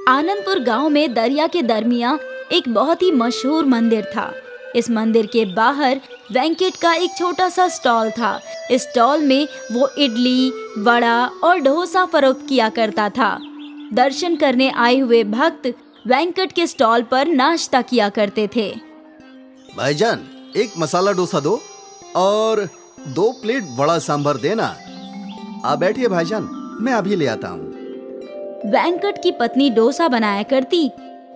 आनंदपुर गांव में दरिया के दरमिया एक बहुत ही मशहूर मंदिर था। इस मंदिर के बाहर वेंकट का एक छोटा सा स्टॉल था। इस स्टॉल में वो इडली, वड़ा और डोसा फरोख्त किया करता था। दर्शन करने आए हुए भक्त वेंकट के स्टॉल पर नाश्ता किया करते थे। भाईजान, एक मसाला डोसा दो और 2 प्लेट वड़ा सांभर देना। आप बैठिए भाईजान, मैं अभी ले आता हूँ। वेंकट की पत्नी डोसा बनाया करती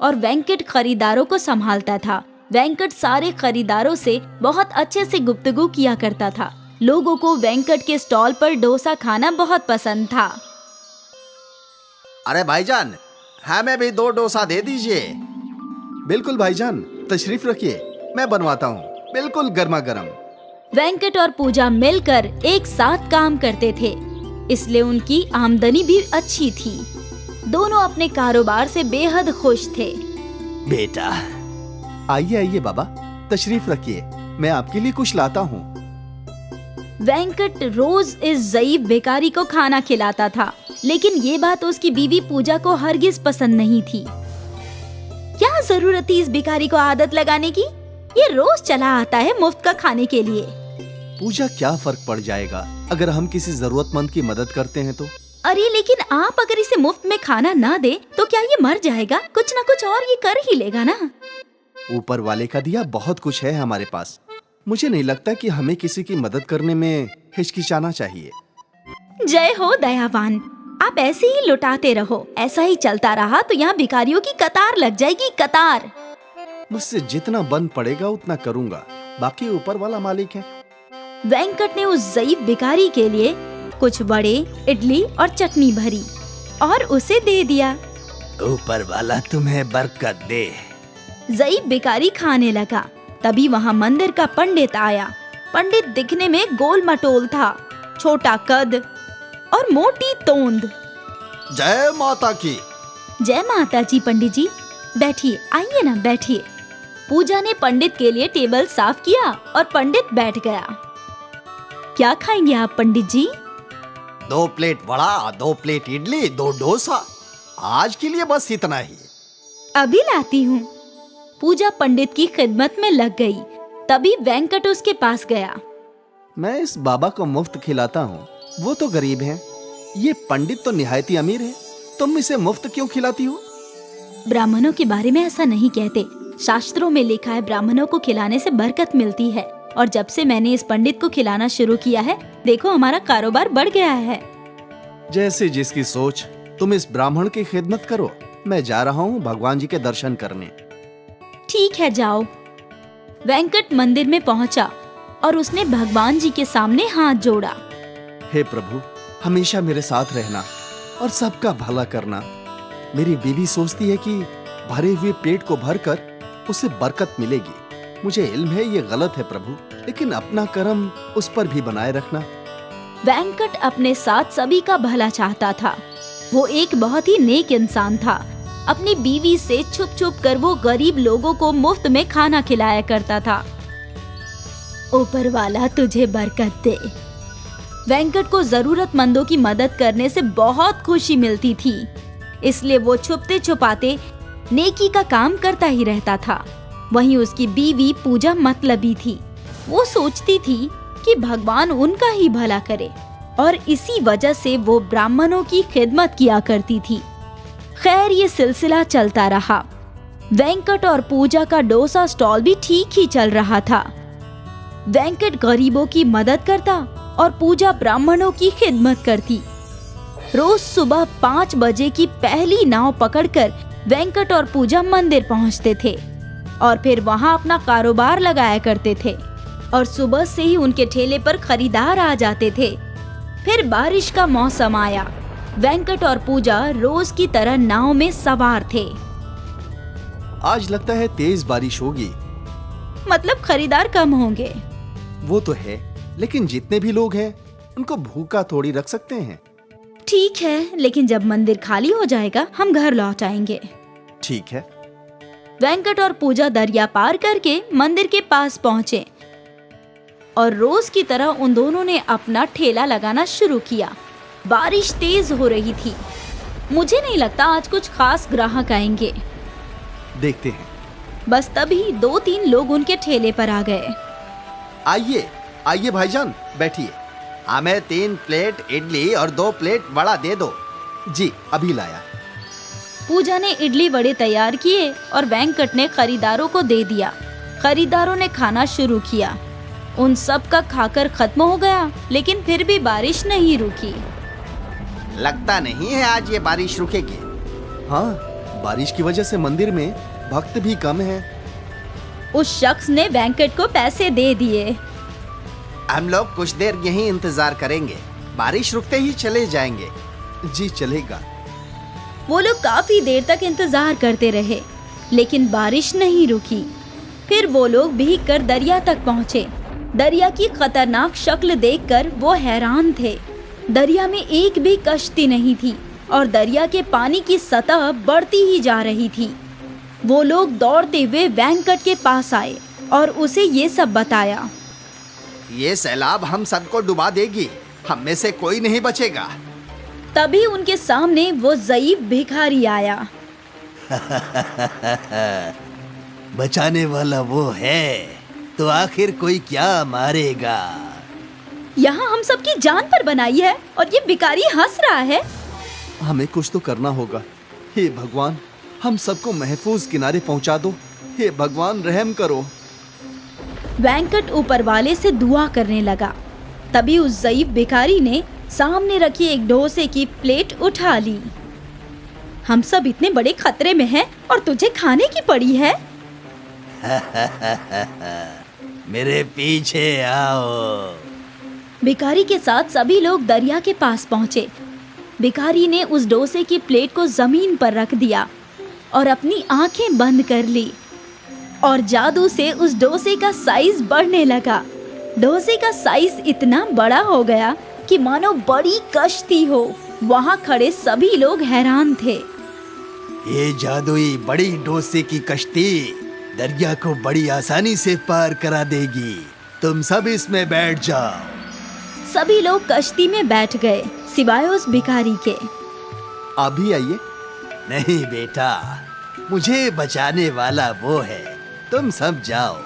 और वेंकट खरीदारों को संभालता था। वेंकट सारे खरीदारों से बहुत अच्छे से गुफ्तगू किया करता था। लोगों को वेंकट के स्टॉल पर डोसा खाना बहुत पसंद था। अरे भाईजान, हमें भी 2 डोसा दे दीजिए। बिल्कुल भाईजान, तशरीफ रखिए, मैं बनवाता हूँ, बिल्कुल गर्मा गर्म। वेंकट और पूजा मिलकर एक साथ काम करते थे, इसलिए उनकी आमदनी भी अच्छी थी। दोनों अपने कारोबार से बेहद खुश थे। बेटा, आइए आइए बाबा, तशरीफ रखिए, मैं आपके लिए कुछ लाता हूँ। वेंकट रोज इस ज़ईफ भिखारी को खाना खिलाता था, लेकिन ये बात उसकी बीवी पूजा को हरगिज पसंद नहीं थी। क्या जरूरत थी इस भिखारी को आदत लगाने की? ये रोज चला आता है मुफ्त का खाने के लिए। पूजा, क्या फर्क पड़ जाएगा अगर हम किसी जरूरतमंद की मदद करते हैं तो? अरे लेकिन आप अगर इसे मुफ्त में खाना ना दे तो क्या ये मर जाएगा? कुछ ना कुछ और ये कर ही लेगा ना। ऊपर वाले का दिया बहुत कुछ है हमारे पास। मुझे नहीं लगता कि हमें किसी की मदद करने में हिचकिचाना चाहिए। जय हो दयावान, आप ऐसे ही लुटाते रहो। ऐसा ही चलता रहा तो यहाँ भिखारियों की कतार लग जाएगी, कतार। मुझसे जितना बन पड़ेगा उतना करूँगा, बाकी ऊपर वाला मालिक है। वेंकट ने उस ज़ईफ भिखारी के लिए कुछ वड़े, इडली और चटनी भरी और उसे दे दिया। ऊपर वाला तुम्हें बरकत दे। ज़ईफ भिखारी खाने लगा। तभी वहाँ मंदिर का पंडित आया। पंडित दिखने में गोल मटोल था, छोटा कद और मोटी तोंद। जय माता की। जय माता जी। पंडित जी बैठिए, आइए ना बैठिए। पूजा ने पंडित के लिए टेबल साफ किया और पंडित बैठ गया। क्या खाएंगे आप पंडित जी? 2 प्लेट वड़ा, 2 प्लेट इडली, 2 डोसा। आज के लिए बस इतना ही। अभी लाती हूँ। पूजा पंडित की खिदमत में लग गई। तभी वेंकट उसके पास गया। मैं इस बाबा को मुफ्त खिलाता हूँ, वो तो गरीब है। ये पंडित तो निहायती अमीर है, तुम इसे मुफ्त क्यों खिलाती हो? ब्राह्मणों के बारे में ऐसा नहीं कहते। शास्त्रों में लिखा है ब्राह्मणों को खिलाने से बरकत मिलती है। और जब से मैंने इस पंडित को खिलाना शुरू किया है, देखो हमारा कारोबार बढ़ गया है। जैसे जिसकी सोच। तुम इस ब्राह्मण की खिदमत करो, मैं जा रहा हूँ भगवान जी के दर्शन करने। ठीक है, जाओ। वेंकट मंदिर में पहुंचा और उसने भगवान जी के सामने हाथ जोड़ा। हे प्रभु, हमेशा मेरे साथ रहना और सबका भला करना। मेरी बीवी सोचती है कि भरे हुए पेट को भरकर उसे बरकत मिलेगी। मुझे इल्म है ये गलत है प्रभु, लेकिन अपना कर्म उस पर भी बनाए रखना। वेंकट अपने साथ सभी का भला चाहता था। वो एक बहुत ही नेक इंसान था। अपनी बीवी से छुप छुप कर वो गरीब लोगों को मुफ्त में खाना खिलाया करता था। ऊपर वाला तुझे बरकत दे। वेंकट को जरूरतमंदों की मदद करने से बहुत खुशी मिलती थी, इसलिए वो छुपते छुपाते नेकी का काम करता ही रहता था। वहीं उसकी बीवी पूजा मतलबी थी। वो सोचती थी कि भगवान उनका ही भला करे और इसी वजह से वो ब्राह्मणों की खिदमत किया करती थी। खैर, ये सिलसिला चलता रहा। वेंकट और पूजा का डोसा स्टॉल भी ठीक ही चल रहा था। वेंकट गरीबों की मदद करता और पूजा ब्राह्मणों की खिदमत करती। रोज सुबह 5 बजे की पहली नाव पकड़कर वेंकट और पूजा मंदिर पहुंचते थे और फिर वहां अपना कारोबार लगाया करते थे। और सुबह से ही उनके ठेले पर खरीदार आ जाते थे। फिर बारिश का मौसम आया। वेंकट और पूजा रोज की तरह नाव में सवार थे। आज लगता है तेज बारिश होगी। मतलब खरीदार कम होंगे। वो तो है, लेकिन जितने भी लोग हैं उनको भूखा थोड़ी रख सकते हैं। ठीक है, लेकिन जब मंदिर खाली हो जाएगा हम घर लौट आएंगे। ठीक है। वेंकट और पूजा दरिया पार करके मंदिर के पास पहुँचे और रोज की तरह उन दोनों ने अपना ठेला लगाना शुरू किया। बारिश तेज हो रही थी। मुझे नहीं लगता आज कुछ खास ग्राहक आएंगे। देखते हैं। बस तभी 2-3 लोग उनके ठेले पर आ गए। आइए आइए भाईजान, बैठिए। हमें 3 प्लेट इडली और 2 प्लेट वड़ा दे दो। जी अभी लाया। पूजा ने इडली वड़े तैयार किए और वेंकट ने खरीदारों को दे दिया। खरीदारों ने खाना शुरू किया। उन सब का खाकर खत्म हो गया, लेकिन फिर भी बारिश नहीं रुकी। लगता नहीं है आज ये बारिश रुकेगी। हाँ, बारिश की वजह से मंदिर में भक्त भी कम है। उस शख्स ने वेंकट को पैसे दे दिए। हम लोग कुछ देर यहीं इंतजार करेंगे, बारिश रुकते ही चले जाएंगे। जी चलेगा। वो लोग काफी देर तक इंतजार करते रहे, लेकिन बारिश नहीं रुकी। फिर वो लोग भीग कर दरिया तक पहुँचे। दरिया की खतरनाक शक्ल देखकर वो हैरान थे। दरिया में एक भी कश्ती नहीं थी और दरिया के पानी की सतह बढ़ती ही जा रही थी। वो लोग दौड़ते हुए वेंकट के पास आए और उसे ये सब बताया। ये सैलाब हम सबको डुबा देगी, हम में से कोई नहीं बचेगा। तभी उनके सामने वो ज़ईफ भिखारी आया। बचाने वाला वो है, तो आखिर कोई क्या मारेगा। यहाँ हम सबकी जान पर बनाई है और ये भिखारी हंस रहा है। हमें कुछ तो करना होगा। हे भगवान, हम सबको महफूज किनारे पहुंचा दो। हे भगवान, रहम करो। वेंकट ऊपर वाले से दुआ करने लगा। तभी उस ज़ईफ भिखारी ने सामने रखी एक डोसे की प्लेट उठा ली। हम सब इतने बड़े खतरे में हैं और तुझे खाने की पड़ी है। मेरे पीछे आओ। भिखारी के साथ सभी लोग दरिया के पास पहुंचे। भिखारी ने उस डोसे की प्लेट को जमीन पर रख दिया और अपनी आंखें बंद कर ली और जादू से उस डोसे का साइज बढ़ने लगा। डोसे का साइज इतना बड़ा हो गया कि मानो बड़ी कश्ती हो। वहाँ खड़े सभी लोग हैरान थे। ये जादुई बड़ी डोसे की कश्ती दरिया को बड़ी आसानी से पार करा देगी। तुम सब इसमें बैठ जाओ। सभी लोग कश्ती में बैठ गए, सिवाय उस भिखारी के। आप भी आइए। नहीं बेटा, मुझे बचाने वाला वो है, तुम सब जाओ।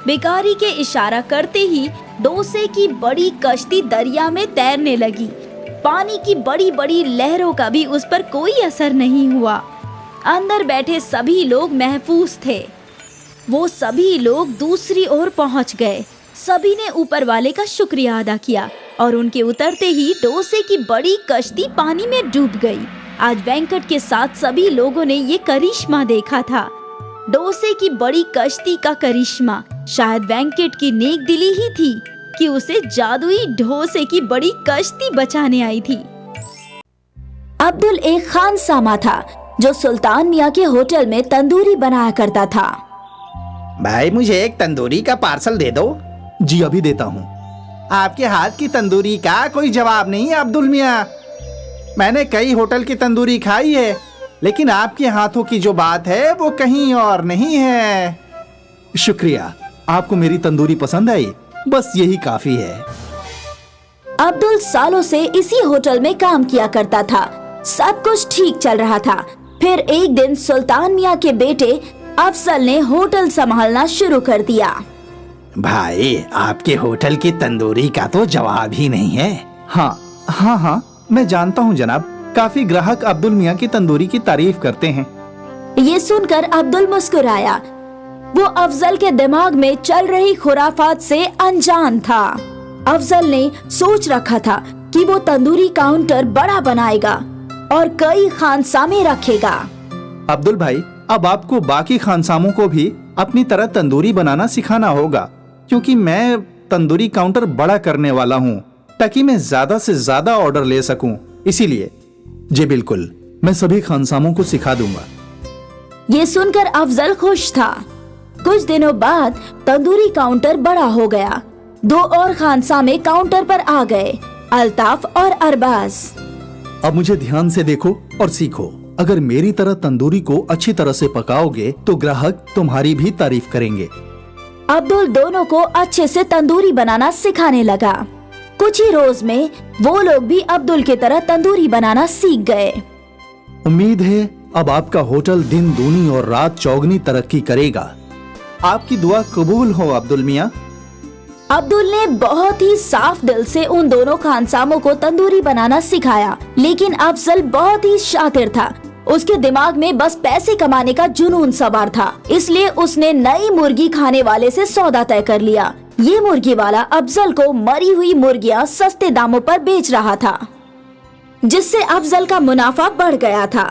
भिखारी के इशारा करते ही डोसे की बड़ी कश्ती दरिया में तैरने लगी। पानी की बड़ी बड़ी लहरों का भी उस पर कोई असर नहीं हुआ। अंदर बैठे सभी लोग महफूज थे। वो सभी लोग दूसरी ओर पहुंच गए। सभी ने ऊपर वाले का शुक्रिया अदा किया और उनके उतरते ही डोसे की बड़ी कश्ती पानी में डूब गई। आज वेंकट के साथ सभी लोगों ने ये करिश्मा देखा था। डोसे की बड़ी कश्ती का करिश्मा शायद वेंकट की नेक दिली ही थी कि उसे जादुई डोसे की बड़ी कश्ती बचाने आई थी। अब्दुल एक खानसामा था जो सुल्तान मियां के होटल में तंदूरी बनाया करता था। भाई मुझे एक तंदूरी का पार्सल दे दो। जी अभी देता हूँ। आपके हाथ की तंदूरी का कोई जवाब नहीं है अब्दुल मियां। मैंने कई होटल की तंदूरी खाई है, लेकिन आपके हाथों की जो बात है वो कहीं और नहीं है। शुक्रिया, आपको मेरी तंदूरी पसंद आई, बस यही काफी है। अब्दुल सालों से इसी होटल में काम किया करता था। सब कुछ ठीक चल रहा था। फिर एक दिन सुल्तान मियां के बेटे अफजल ने होटल संभालना शुरू कर दिया। भाई आपके होटल की तंदूरी का तो जवाब ही नहीं है। हाँ, मैं जानता हूँ जनाब। काफी ग्राहक अब्दुल मियां की तंदूरी की तारीफ करते हैं। ये सुनकर अब्दुल मुस्कुराया। वो अफजल के दिमाग में चल रही खुराफात से अनजान था। अफजल ने सोच रखा था कि वो तंदूरी काउंटर बड़ा बनाएगा और कई खानसामे रखेगा। अब्दुल भाई, अब आपको बाकी खानसामों को भी अपनी तरह तंदूरी बनाना सिखाना होगा, क्योंकि मैं तंदूरी काउंटर बड़ा करने वाला हूँ ताकि मैं ज्यादा से ज्यादा ऑर्डर ले सकूं। इसीलिए जी बिल्कुल, मैं सभी खानसामों को सिखा दूंगा। ये सुनकर अफजल खुश था। कुछ दिनों बाद तंदूरी काउंटर बड़ा हो गया। 2 और खानसामे काउंटर पर आ गए, अल्ताफ और अरबाज। अब मुझे ध्यान से देखो और सीखो। अगर मेरी तरह तंदूरी को अच्छी तरह से पकाओगे तो ग्राहक तुम्हारी भी तारीफ करेंगे। अब्दुल दोनों को अच्छे से तंदूरी बनाना सिखाने लगा। कुछ ही रोज में वो लोग भी अब्दुल की तरह तंदूरी बनाना सीख गए। उम्मीद है अब आपका होटल दिन दूनी और रात चौगनी तरक्की करेगा। आपकी दुआ कबूल हो अब्दुल मियाँ। अब्दुल ने बहुत ही साफ दिल से उन दोनों खानसामों को तंदूरी बनाना सिखाया, लेकिन अफजल बहुत ही शातिर था। उसके दिमाग में बस पैसे कमाने का जुनून सवार था, इसलिए उसने नई मुर्गी खाने वाले से सौदा तय कर लिया। ये मुर्गी वाला अफजल को मरी हुई मुर्गियां सस्ते दामों पर बेच रहा था, जिससे अफजल का मुनाफा बढ़ गया था।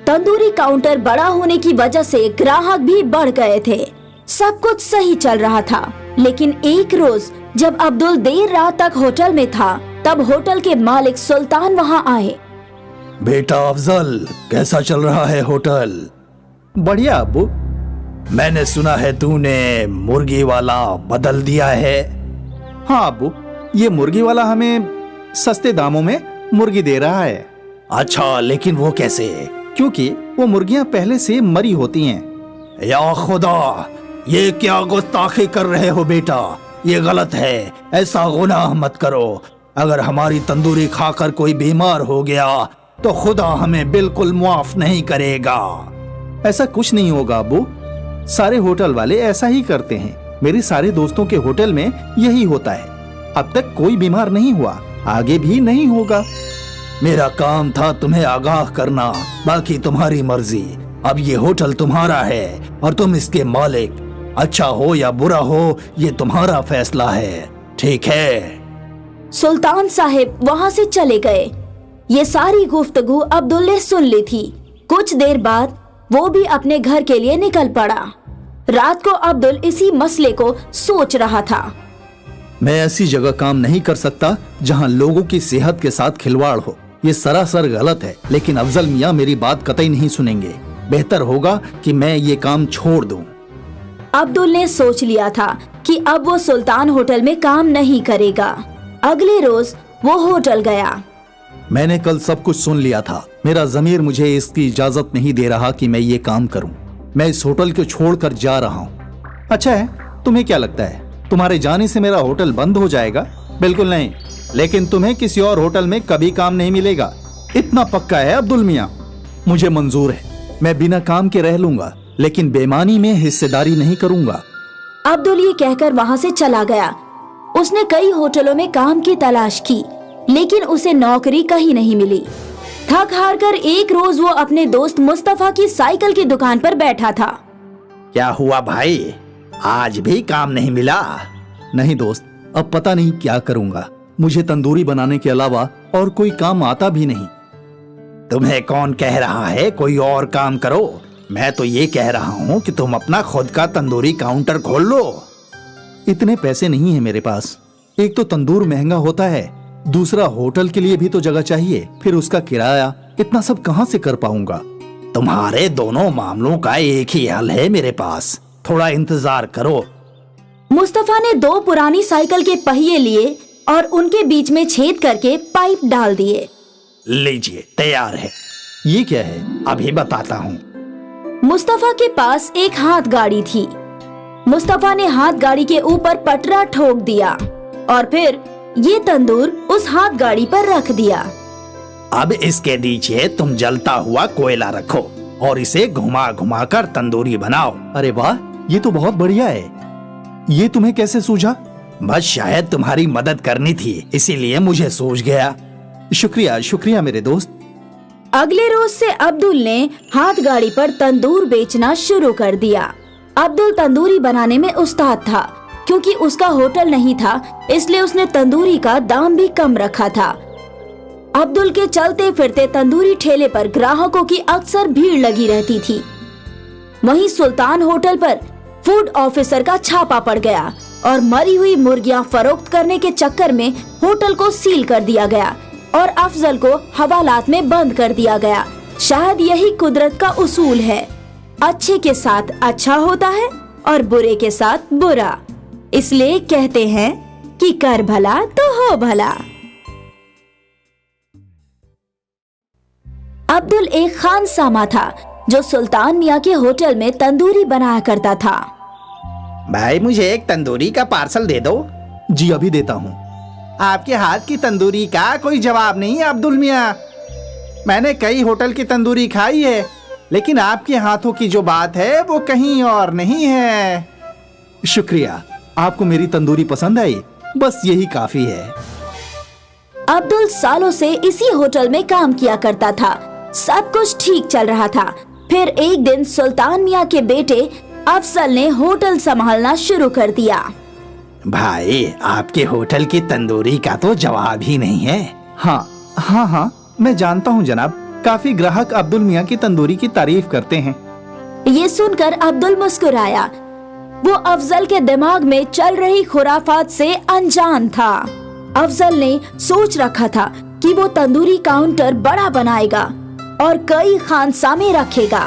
तंदूरी काउंटर बड़ा होने की वजह से ग्राहक भी बढ़ गए थे। सब कुछ सही चल रहा था, लेकिन एक रोज जब अब्दुल देर रात तक होटल में था, तब होटल के मालिक सुल्तान वहाँ आए। बेटा अफजल, कैसा चल रहा है होटल? बढ़िया अब्बू। मैंने सुना है तूने मुर्गी वाला बदल दिया है। हाँ अब्बू, ये मुर्गी वाला हमें सस्ते दामों में मुर्गी दे रहा है। अच्छा, लेकिन वो कैसे? क्योंकि वो मुर्गियां पहले से मरी होती हैं। या खुदा, ये क्या गुस्ताखी कर रहे हो बेटा? ये गलत है, ऐसा गुनाह मत करो। अगर हमारी तंदूरी खाकर कोई बीमार हो गया तो खुदा हमें बिल्कुल माफ नहीं करेगा। ऐसा कुछ नहीं होगा अब्बू, सारे होटल वाले ऐसा ही करते हैं। मेरे सारे दोस्तों के होटल में यही होता है। अब तक कोई बीमार नहीं हुआ, आगे भी नहीं होगा। मेरा काम था तुम्हें आगाह करना, बाकी तुम्हारी मर्जी। अब ये होटल तुम्हारा है और तुम इसके मालिक। अच्छा हो या बुरा हो, ये तुम्हारा फैसला है, ठीक है? सुल्तान साहिब वहाँ से चले गए। ये सारी गुफ्तगू अब्दुल ने सुन ली थी। कुछ देर बाद वो भी अपने घर के लिए निकल पड़ा। रात को अब्दुल इसी मसले को सोच रहा था। मैं ऐसी जगह काम नहीं कर सकता जहां लोगों की सेहत के साथ खिलवाड़ हो। ये सरासर गलत है, लेकिन अफजल मियाँ मेरी बात कतई नहीं सुनेंगे। बेहतर होगा कि मैं ये काम छोड़ दूं। अब्दुल ने सोच लिया था कि अब वो सुल्तान होटल में काम नहीं करेगा। अगले रोज वो होटल गया। मैंने कल सब कुछ सुन लिया था। मेरा ज़मीर मुझे इसकी इजाजत नहीं दे रहा कि मैं ये काम करूं। मैं इस होटल को छोड़कर जा रहा हूं। अच्छा है, तुम्हें क्या लगता है तुम्हारे जाने से मेरा होटल बंद हो जाएगा? बिल्कुल नहीं, लेकिन तुम्हें किसी और होटल में कभी काम नहीं मिलेगा, इतना पक्का है अब्दुल मियाँ। मुझे मंजूर है, मैं बिना काम के रह लूंगा, लेकिन बेईमानी में हिस्सेदारी नहीं करूंगा। अब्दुल ये कहकर वहाँ से चला गया। उसने कई होटलों में काम की तलाश की, लेकिन उसे नौकरी कहीं नहीं मिली। थक हार कर एक रोज वो अपने दोस्त मुस्तफा की साइकिल की दुकान पर बैठा था। क्या हुआ भाई, आज भी काम नहीं मिला? नहीं दोस्त, अब पता नहीं क्या करूंगा। मुझे तंदूरी बनाने के अलावा और कोई काम आता भी नहीं। तुम्हें कौन कह रहा है कोई और काम करो? मैं तो ये कह रहा हूँ कि तुम अपना खुद का तंदूरी काउंटर खोल लो। इतने पैसे नहीं है मेरे पास। एक तो तंदूर महंगा होता है, दूसरा होटल के लिए भी तो जगह चाहिए, फिर उसका किराया। इतना सब कहाँ से कर पाऊंगा? तुम्हारे दोनों मामलों का एक ही हल है मेरे पास, थोड़ा इंतजार करो। मुस्तफा ने 2 पुरानी साइकिल के पहिए लिए और उनके बीच में छेद करके पाइप डाल दिए। लीजिए, तैयार है। ये क्या है? अभी बताता हूँ। मुस्तफा के पास एक हाथ गाड़ी थी। मुस्तफा ने हाथ गाड़ी के ऊपर पटरा ठोक दिया और फिर ये तंदूर उस हाथ गाड़ी पर रख दिया। अब इसके नीचे तुम जलता हुआ कोयला रखो और इसे घुमा घुमा कर तंदूरी बनाओ। अरे वाह, ये तो बहुत बढ़िया है। ये तुम्हें कैसे सूझा? बस शायद तुम्हारी मदद करनी थी, इसीलिए मुझे सूझ गया। शुक्रिया शुक्रिया मेरे दोस्त। अगले रोज से अब्दुल ने हाथ गाड़ी पर तंदूर बेचना शुरू कर दिया। अब्दुल तंदूरी बनाने में उस्ताद था। क्योंकि उसका होटल नहीं था, इसलिए उसने तंदूरी का दाम भी कम रखा था। अब्दुल के चलते फिरते तंदूरी ठेले पर ग्राहकों की अक्सर भीड़ लगी रहती थी। वहीं सुल्तान होटल पर फूड ऑफिसर का छापा पड़ गया और मरी हुई मुर्गियां फरोख्त करने के चक्कर में होटल को सील कर दिया गया और अफजल को हवालात में बंद कर दिया गया। शायद यही कुदरत का उसूल है, अच्छे के साथ अच्छा होता है और बुरे के साथ बुरा। इसलिए कहते हैं कि कर भला तो हो भला। अब्दुल एक खानसामा था जो सुल्तान मियाँ के होटल में तंदूरी बनाया करता था। भाई, मुझे एक तंदूरी का पार्सल दे दो। जी अभी देता हूँ। आपके हाथ की तंदूरी का कोई जवाब नहीं है अब्दुल मियाँ। मैंने कई होटल की तंदूरी खाई है, लेकिन आपके हाथों की जो बात है वो कहीं और नहीं है। शुक्रिया, आपको मेरी तंदूरी पसंद आई, बस यही काफी है। अब्दुल सालों से इसी होटल में काम किया करता था। सब कुछ ठीक चल रहा था। फिर एक दिन सुल्तान मियाँ के बेटे अफजल ने होटल संभालना शुरू कर दिया। भाई, आपके होटल की तंदूरी का तो जवाब ही नहीं है। हाँ, मैं जानता हूँ जनाब। काफी ग्राहक अब्दुल मियाँ की तंदूरी की तारीफ करते हैं। ये सुनकर अब्दुल मुस्कुराया। वो अफजल के दिमाग में चल रही खुराफात से अनजान था। अफजल ने सोच रखा था कि वो तंदूरी काउंटर बड़ा बनाएगा और कई खानसामे रखेगा।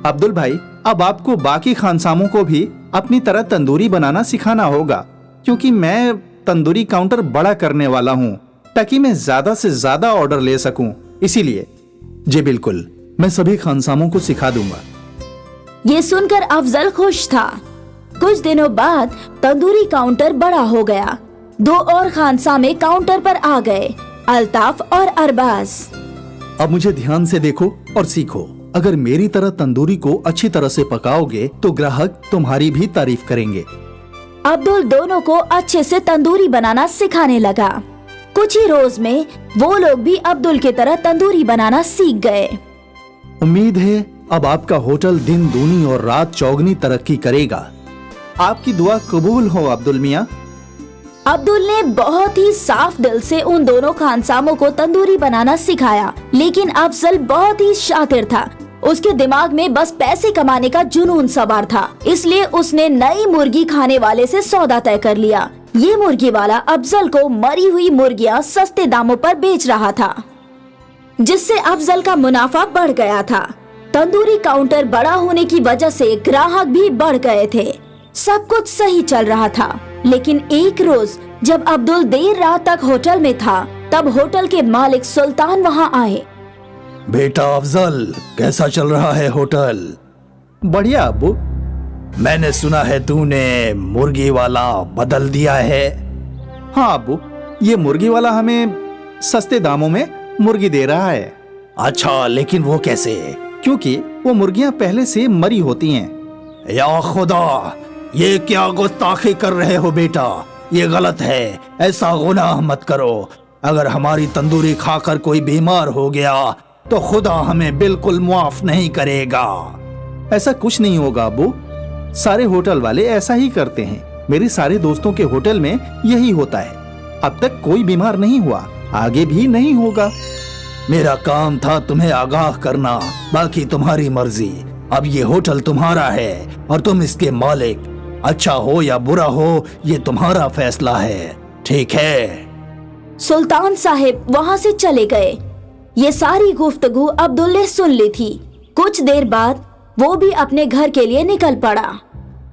अब्दुल भाई, अब आपको बाकी खानसामों को भी अपनी तरह तंदूरी बनाना सिखाना होगा, क्योंकि मैं तंदूरी काउंटर बड़ा करने वाला हूँ ताकि मैं ज्यादा से ज्यादा ऑर्डर ले सकूं। इसीलिए जी बिल्कुल, मैं सभी खानसामों को सिखा दूंगा। ये सुनकर अफजल खुश था। कुछ दिनों बाद तंदूरी काउंटर बड़ा हो गया। 2 और खानसामे काउंटर पर आ गए, अल्ताफ और अरबाज। अब मुझे ध्यान से देखो और सीखो। अगर मेरी तरह तंदूरी को अच्छी तरह से पकाओगे तो ग्राहक तुम्हारी भी तारीफ करेंगे। अब्दुल दोनों को अच्छे से तंदूरी बनाना सिखाने लगा। कुछ ही रोज में वो लोग भी अब्दुल की तरह तंदूरी बनाना सीख गए। उम्मीद है अब आपका होटल दिन दूनी और रात चौगनी तरक्की करेगा। आपकी दुआ कबूल हो अब्दुल मियाँ। अब्दुल ने बहुत ही साफ दिल से उन दोनों खानसामों को तंदूरी बनाना सिखाया, लेकिन अफजल बहुत ही शातिर था। उसके दिमाग में बस पैसे कमाने का जुनून सवार था, इसलिए उसने नई मुर्गी खाने वाले से सौदा तय कर लिया। ये मुर्गी वाला अफजल को मरी हुई मुर्गियां सस्ते दामों पर बेच रहा था, जिससे अफजल का मुनाफा बढ़ गया था। तंदूरी काउंटर बड़ा होने की वजह से ग्राहक भी बढ़ गए थे। सब कुछ सही चल रहा था, लेकिन एक रोज जब अब्दुल देर रात तक होटल में था, तब होटल के मालिक सुल्तान वहाँ आए। बेटा अफजल, कैसा चल रहा है होटल? बढ़िया अब्बू। मैंने सुना है तूने मुर्गी वाला बदल दिया है। हाँ अब्बू, ये मुर्गी वाला हमें सस्ते दामों में मुर्गी दे रहा है। अच्छा, लेकिन वो कैसे? क्योंकि वो मुर्गियाँ पहले से मरी होती हैं। या खुदा, ये क्या गुस्ताखी कर रहे हो बेटा? ये गलत है, ऐसा गुनाह मत करो। अगर हमारी तंदूरी खाकर कोई बीमार हो गया तो खुदा हमें बिल्कुल माफ नहीं करेगा। ऐसा कुछ नहीं होगा अब्बू, सारे होटल वाले ऐसा ही करते हैं। मेरे सारे दोस्तों के होटल में यही होता है। अब तक कोई बीमार नहीं हुआ, आगे भी नहीं होगा। मेरा काम था तुम्हें आगाह करना, बाकी तुम्हारी मर्जी। अब ये होटल तुम्हारा है और तुम इसके मालिक। अच्छा हो या बुरा हो, ये तुम्हारा फैसला है, ठीक है? सुल्तान साहिब वहाँ से चले गए। ये सारी गुफ्तगू अब्दुल ने सुन ली थी। कुछ देर बाद वो भी अपने घर के लिए निकल पड़ा।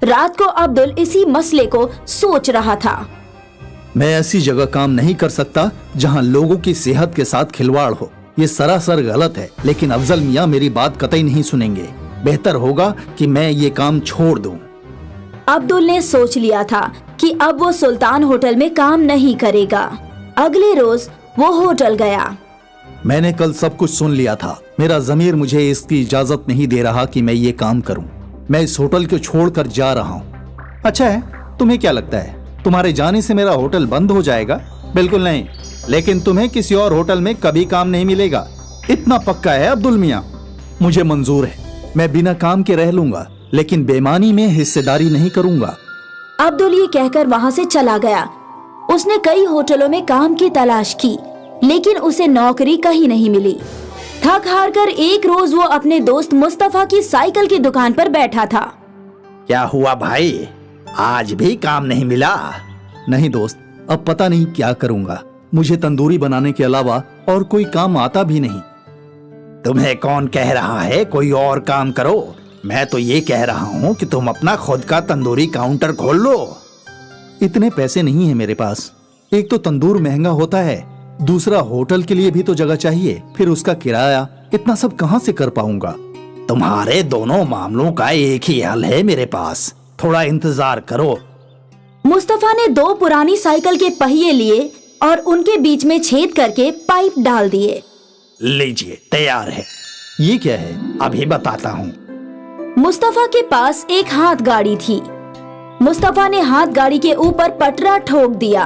रात को अब्दुल इसी मसले को सोच रहा था। मैं ऐसी जगह काम नहीं कर सकता जहां लोगों की सेहत के साथ खिलवाड़ हो। ये सरासर गलत है, लेकिन अफजल मियाँ मेरी बात कतई नहीं सुनेंगे। बेहतर होगा कि मैं ये काम छोड़ दूं। अब्दुल ने सोच लिया था कि अब वो सुल्तान होटल में काम नहीं करेगा। अगले रोज वो होटल गया। मैंने कल सब कुछ सुन लिया था। मेरा ज़मीर मुझे इसकी इजाजत नहीं दे रहा कि मैं ये काम करूं। मैं इस होटल को छोड़कर जा रहा हूं। अच्छा है, तुम्हें क्या लगता है तुम्हारे जाने से मेरा होटल बंद हो जाएगा? बिल्कुल नहीं, लेकिन तुम्हें किसी और होटल में कभी काम नहीं मिलेगा, इतना पक्का है अब्दुल मियाँ। मुझे मंजूर है, मैं बिना काम के रह लूंगा, लेकिन बेईमानी में हिस्सेदारी नहीं करूंगा। अब्दुल ये कहकर वहाँ से चला गया। उसने कई होटलों में काम की तलाश की, लेकिन उसे नौकरी कहीं नहीं मिली। थक हार कर एक रोज वो अपने दोस्त मुस्तफा की साइकिल की दुकान पर बैठा था। क्या हुआ भाई, आज भी काम नहीं मिला? नहीं दोस्त, अब पता नहीं क्या करूंगा। मुझे तंदूरी बनाने के अलावा और कोई काम आता भी नहीं। तुम्हें कौन कह रहा है कोई और काम करो? मैं तो ये कह रहा हूँ कि तुम अपना खुद का तंदूरी काउंटर खोल लो। इतने पैसे नहीं है मेरे पास। एक तो तंदूर महंगा होता है, दूसरा होटल के लिए भी तो जगह चाहिए, फिर उसका किराया, इतना सब कहाँ से कर पाऊंगा? तुम्हारे दोनों मामलों का एक ही हल है मेरे पास, थोड़ा इंतजार करो। मुस्तफा ने 2 पुरानी साइकिल के पहिए लिए और उनके बीच में छेद करके पाइप डाल दिए। लीजिए, तैयार है। ये क्या है? अभी बताता हूँ। मुस्तफा के पास एक हाथ गाड़ी थी। मुस्तफा ने हाथ गाड़ी के ऊपर पटरा ठोक दिया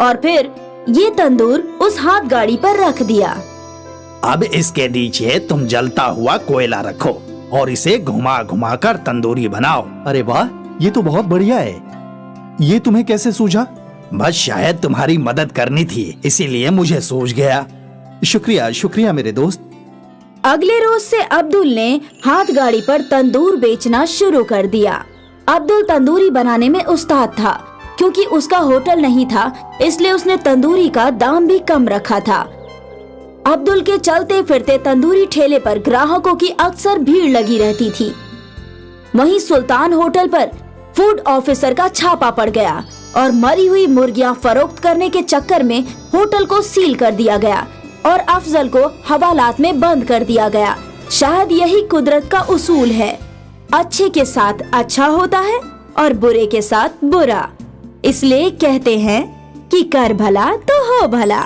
और फिर ये तंदूर उस हाथ गाड़ी पर रख दिया। अब इसके नीचे तुम जलता हुआ कोयला रखो और इसे घुमा घुमा कर तंदूरी बनाओ। अरे वाह, ये तो बहुत बढ़िया है। ये तुम्हें कैसे सूझा? बस शायद तुम्हारी मदद करनी थी, इसीलिए मुझे सूझ गया। शुक्रिया शुक्रिया मेरे दोस्त। अगले रोज से अब्दुल ने हाथ गाड़ी पर तंदूर बेचना शुरू कर दिया। अब्दुल तंदूरी बनाने में उस्ताद था। क्योंकि उसका होटल नहीं था, इसलिए उसने तंदूरी का दाम भी कम रखा था। अब्दुल के चलते फिरते तंदूरी ठेले पर ग्राहकों की अक्सर भीड़ लगी रहती थी। वहीं सुल्तान होटल पर फूड ऑफिसर का छापा पड़ गया और मरी हुई मुर्गियां फरोख्त करने के चक्कर में होटल को सील कर दिया गया और अफजल को हवालात में बंद कर दिया गया। शायद यही कुदरत का उसूल है, अच्छे के साथ अच्छा होता है और बुरे के साथ बुरा। इसलिए कहते हैं कि कर भला तो हो भला।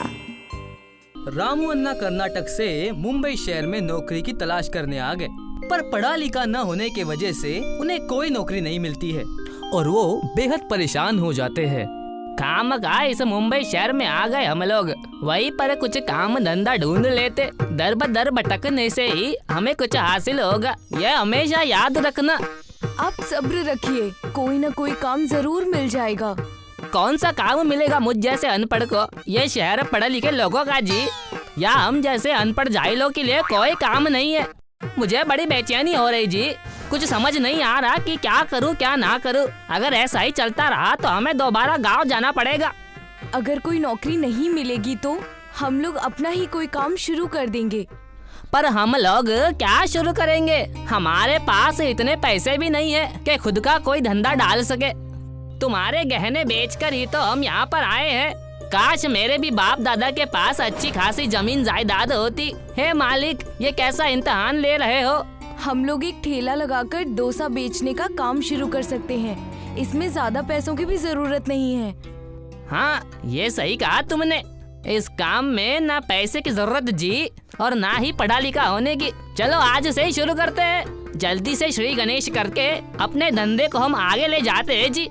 रामू अन्ना कर्नाटक से मुंबई शहर में नौकरी की तलाश करने आ गए, पर पढ़ा लिखा न होने की वजह से उन्हें कोई नौकरी नहीं मिलती है और वो बेहद परेशान हो जाते हैं। काम का इस मुंबई शहर में आ गए हम लोग, वहीं पर कुछ काम धंधा ढूंढ लेते। दर बदर भटकने से ही हमें कुछ हासिल होगा, यह हमेशा याद रखना। आप सब्र रखिए, कोई न कोई काम जरूर मिल जाएगा। कौन सा काम मिलेगा मुझ जैसे अनपढ़ को? ये शहर पढ़े लिखे लोगों का जी, या हम जैसे अनपढ़ जाहिलों के लिए कोई काम नहीं है। मुझे बड़ी बेचैनी हो रही जी, कुछ समझ नहीं आ रहा कि क्या करूं क्या ना करूं। अगर ऐसा ही चलता रहा तो हमें दोबारा गांव जाना पड़ेगा। अगर कोई नौकरी नहीं मिलेगी तो हम लोग अपना ही कोई काम शुरू कर देंगे। पर हम लोग क्या शुरू करेंगे? हमारे पास इतने पैसे भी नहीं है कि खुद का कोई धंधा डाल सके। तुम्हारे गहने बेचकर ही तो हम यहाँ पर आए हैं। काश मेरे भी बाप दादा के पास अच्छी खासी जमीन जायदाद होती। हे मालिक, ये कैसा इम्तिहान ले रहे हो? हम लोग एक ठेला लगाकर डोसा बेचने का काम शुरू कर सकते हैं। इसमें ज्यादा पैसों की भी जरूरत नहीं है। हाँ, ये सही कहा तुमने। इस काम में ना पैसे की जरूरत जी और ना ही पढ़ा लिखा होने की। चलो आज से ही शुरू करते हैं। जल्दी से श्री गणेश करके अपने धंधे को हम आगे ले जाते हैं जी।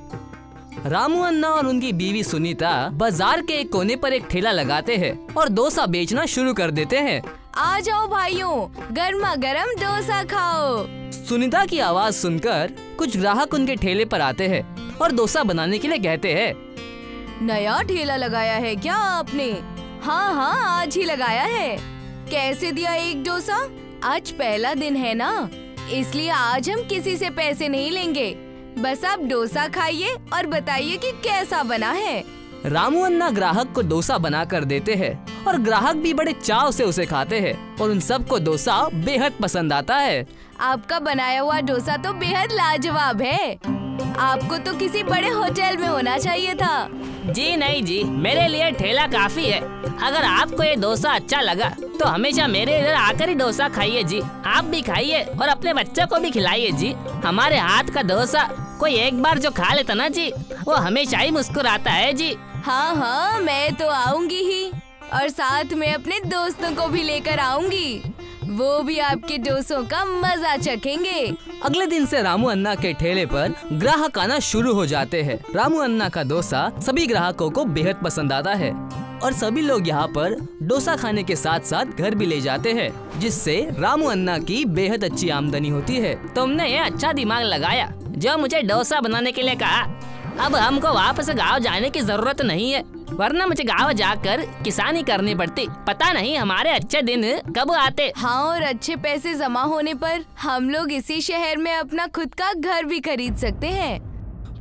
रामू अन्ना और उनकी बीवी सुनीता बाजार के एक कोने पर एक ठेला लगाते हैं और डोसा बेचना शुरू कर देते हैं। आ जाओ भाइयों, गर्मा गर्म डोसा खाओ। सुनीता की आवाज सुनकर कुछ ग्राहक उनके ठेले पर आते हैं और डोसा बनाने के लिए कहते हैं। नया ठेला लगाया है क्या आपने? हाँ हाँ, आज ही लगाया है। कैसे दिया एक डोसा? आज पहला दिन है ना, इसलिए आज हम किसी से पैसे नहीं लेंगे। बस आप डोसा खाइए और बताइए कि कैसा बना है। रामू अन्ना ग्राहक को डोसा बना कर देते हैं और ग्राहक भी बड़े चाव से उसे खाते हैं और उन सबको डोसा बेहद पसंद आता है। आपका बनाया हुआ डोसा तो बेहद लाजवाब है। आपको तो किसी बड़े होटल में होना चाहिए था। जी नहीं जी, मेरे लिए ठेला काफी है। अगर आपको ये डोसा अच्छा लगा तो हमेशा मेरे इधर आकर ही डोसा खाइए जी। आप भी खाइए और अपने बच्चों को भी खिलाइए जी। हमारे हाथ का डोसा कोई एक बार जो खा लेता ना जी, वो हमेशा ही मुस्कुराता है जी। हाँ हाँ, मैं तो आऊंगी ही और साथ में अपने दोस्तों को भी लेकर आऊंगी। वो भी आपके डोसों का मजा चखेंगे। अगले दिन से रामू अन्ना के ठेले पर ग्राहक आना शुरू हो जाते हैं। रामू अन्ना का डोसा सभी ग्राहकों को बेहद पसंद आता है और सभी लोग यहाँ पर डोसा खाने के साथ साथ घर भी ले जाते हैं, जिससे रामू अन्ना की बेहद अच्छी आमदनी होती है। तुमने ये अच्छा दिमाग लगाया जो मुझे डोसा बनाने के लिए कहा। अब हमको वापस गाँव जाने की जरूरत नहीं है, वरना मुझे गाँव जाकर किसानी करनी पड़ती। पता नहीं हमारे अच्छे दिन कब आते। हाँ, और अच्छे पैसे जमा होने पर हम लोग इसी शहर में अपना खुद का घर भी खरीद सकते हैं।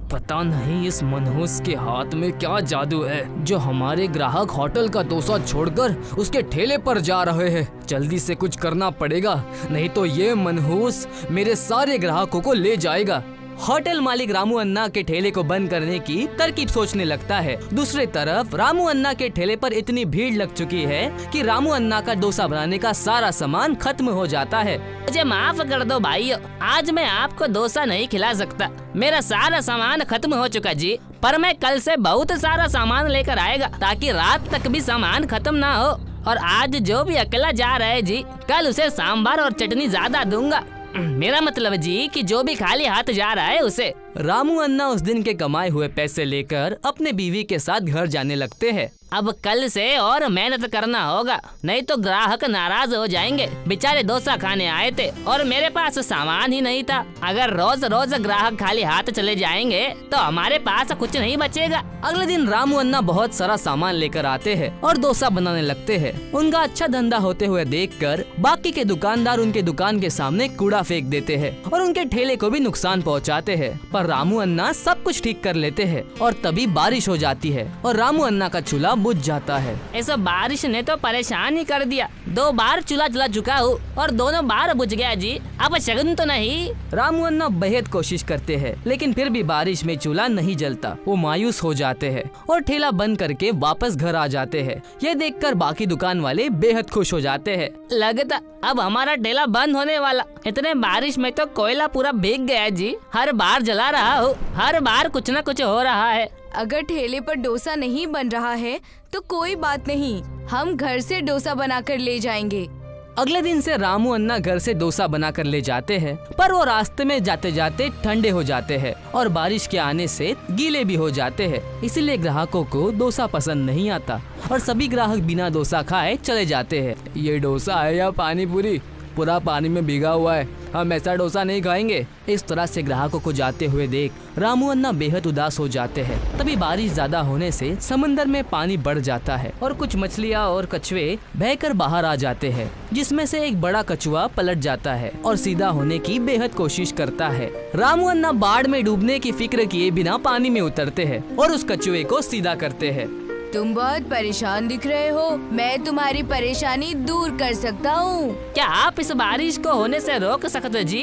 पता नहीं इस मनहूस के हाथ में क्या जादू है जो हमारे ग्राहक होटल का डोसा छोड़कर उसके ठेले पर जा रहे हैं। जल्दी से कुछ करना पड़ेगा, नहीं तो ये मनहूस मेरे सारे ग्राहकों को ले जाएगा। होटल मालिक रामू अन्ना के ठेले को बंद करने की तरकीब सोचने लगता है। दूसरी तरफ रामू अन्ना के ठेले पर इतनी भीड़ लग चुकी है कि रामू अन्ना का डोसा बनाने का सारा सामान खत्म हो जाता है। मुझे माफ कर दो भाइयों, आज मैं आपको डोसा नहीं खिला सकता। मेरा सारा सामान खत्म हो चुका जी, पर मैं कल से बहुत सारा सामान लेकर आएगा ताकि रात तक भी सामान खत्म ना हो। और आज जो भी अकेला जा रहा है जी, कल उसे सांभर और चटनी ज्यादा दूंगा। मेरा मतलब जी कि जो भी खाली हाथ जा रहा है उसे। रामू अन्ना उस दिन के कमाए हुए पैसे लेकर अपने बीवी के साथ घर जाने लगते हैं। अब कल से और मेहनत करना होगा, नहीं तो ग्राहक नाराज हो जाएंगे। बेचारे डोसा खाने आए थे और मेरे पास सामान ही नहीं था। अगर रोज रोज ग्राहक खाली हाथ चले जाएंगे तो हमारे पास कुछ नहीं बचेगा। अगले दिन रामू अन्ना बहुत सारा सामान लेकर आते हैं और डोसा बनाने लगते हैं। उनका अच्छा धंधा होते हुए देखकर बाकी के दुकानदार उनके दुकान के सामने कूड़ा फेंक देते हैं और उनके ठेले को भी नुकसान पहुंचाते हैं। पर रामू अन्ना सब कुछ ठीक कर लेते हैं और तभी बारिश हो जाती है और रामू अन्ना का चूल्हा बुझ जाता है। ऐसा बारिश ने तो परेशान ही कर दिया। 2 बार चूल्हा जला चुका हूँ और दोनों बार बुझ गया जी। अब शगुन तो नहीं। रामू अन्ना बेहद कोशिश करते हैं लेकिन फिर भी बारिश में चूल्हा नहीं जलता। वो मायूस हो जाते हैं और ठेला बंद करके वापस घर आ जाते हैं। ये देखकर बाकी दुकान वाले बेहद खुश हो जाते हैं। लगता अब हमारा ठेला बंद होने वाला। इतने बारिश में तो कोयला पूरा भीग गया जी। हर बार जला रहा हूँ, हर बार कुछ न कुछ हो रहा है। अगर ठेले पर डोसा नहीं बन रहा है तो कोई बात नहीं, हम घर से डोसा बनाकर ले जाएंगे। अगले दिन से रामू अन्ना घर से डोसा बनाकर ले जाते हैं, पर वो रास्ते में जाते जाते ठंडे हो जाते हैं और बारिश के आने से गीले भी हो जाते हैं। इसीलिए ग्राहकों को डोसा पसंद नहीं आता और सभी ग्राहक बिना डोसा खाए चले जाते हैं। ये डोसा है या पानी पूरी? पूरा पानी में भीगा हुआ है, हम ऐसा डोसा नहीं खाएंगे। इस तरह से ग्राहकों को जाते हुए देख रामू अन्ना बेहद उदास हो जाते हैं। तभी बारिश ज्यादा होने से समंदर में पानी बढ़ जाता है और कुछ मछलियाँ और कछुए बहकर बाहर आ जाते हैं, जिसमें से एक बड़ा कछुआ पलट जाता है और सीधा होने की बेहद कोशिश करता है। रामू अन्ना बाढ़ में डूबने की फिक्र किए बिना पानी में उतरते हैं और उस कछुए को सीधा करते हैं। तुम बहुत परेशान दिख रहे हो, मैं तुम्हारी परेशानी दूर कर सकता हूँ। क्या आप इस बारिश को होने से रोक सकते जी?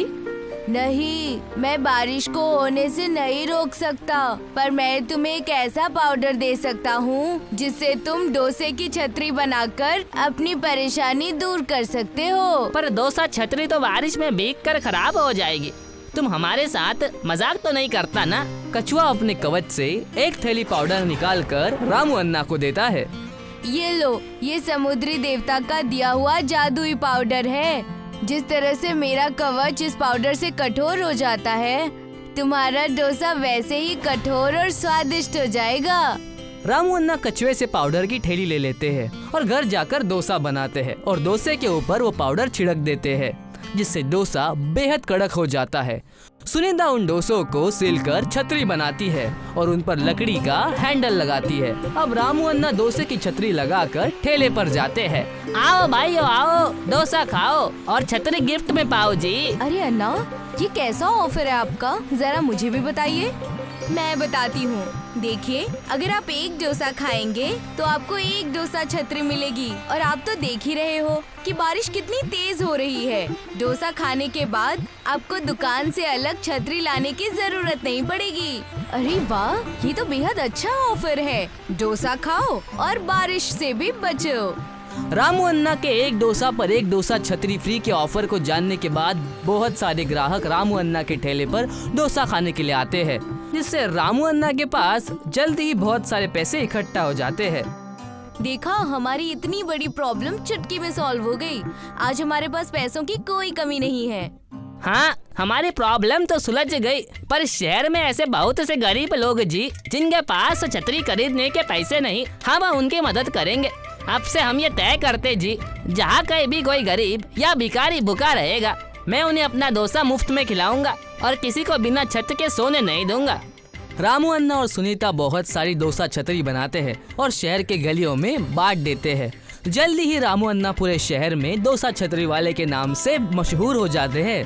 नहीं, मैं बारिश को होने से नहीं रोक सकता, पर मैं तुम्हें एक ऐसा पाउडर दे सकता हूँ जिससे तुम डोसे की छतरी बनाकर अपनी परेशानी दूर कर सकते हो। पर डोसा छतरी तो बारिश में भीग कर खराब हो जाएगी। तुम हमारे साथ मजाक तो नहीं करता ना? कछुआ अपने कवच से एक थैली पाउडर निकालकर रामू अन्ना को देता है। ये लो, ये समुद्री देवता का दिया हुआ जादुई पाउडर है। जिस तरह से मेरा कवच इस पाउडर से कठोर हो जाता है, तुम्हारा डोसा वैसे ही कठोर और स्वादिष्ट हो जाएगा। रामू अन्ना कछुए से पाउडर की थैली ले लेते हैं और घर जाकर डोसा बनाते हैं और डोसे के ऊपर वो पाउडर छिड़क देते हैं, जिससे डोसा बेहद कड़क हो जाता है। सुनिंदा उन डोसों को सिलकर छतरी बनाती है और उन पर लकड़ी का हैंडल लगाती है। अब रामू अन्ना डोसे की छतरी लगाकर ठेले पर जाते हैं। आओ भाइयों आओ, डोसा खाओ और छतरी गिफ्ट में पाओ जी। अरे अन्ना, ये कैसा ऑफर है आपका? जरा मुझे भी बताइए। मैं बताती हूँ। देखिए, अगर आप एक डोसा खाएंगे तो आपको एक डोसा छतरी मिलेगी। और आप तो देख ही रहे हो कि बारिश कितनी तेज हो रही है। डोसा खाने के बाद आपको दुकान से अलग छतरी लाने की जरूरत नहीं पड़ेगी। अरे वाह, ये तो बेहद अच्छा ऑफर है। डोसा खाओ और बारिश से भी बचो। रामू अन्ना के एक डोसा पर एक डोसा छतरी फ्री के ऑफर को जानने के बाद बहुत सारे ग्राहक रामू अन्ना के ठेले पर डोसा खाने के लिए आते हैं, जिससे रामू अन्ना के पास जल्दी ही बहुत सारे पैसे इकट्ठा हो जाते हैं। देखा, हमारी इतनी बड़ी प्रॉब्लम चुटकी में सॉल्व हो गई। आज हमारे पास पैसों की कोई कमी नहीं है। हाँ, हमारी प्रॉब्लम तो सुलझ गई, पर शहर में ऐसे बहुत से गरीब लोग जी जिनके पास छतरी खरीदने के पैसे नहीं, हम उनकी मदद करेंगे। अब से हम ये तय करते जी, जहाँ कहीं भी कोई गरीब या भिखारी भूखा रहेगा, मैं उन्हें अपना डोसा मुफ्त में खिलाऊंगा और किसी को बिना छत के सोने नहीं दूंगा। रामू अन्ना और सुनीता बहुत सारी डोसा छतरी बनाते हैं और शहर के गलियों में बांट देते हैं। जल्दी ही रामू अन्ना पूरे शहर में डोसा छतरी वाले के नाम से मशहूर हो जाते हैं।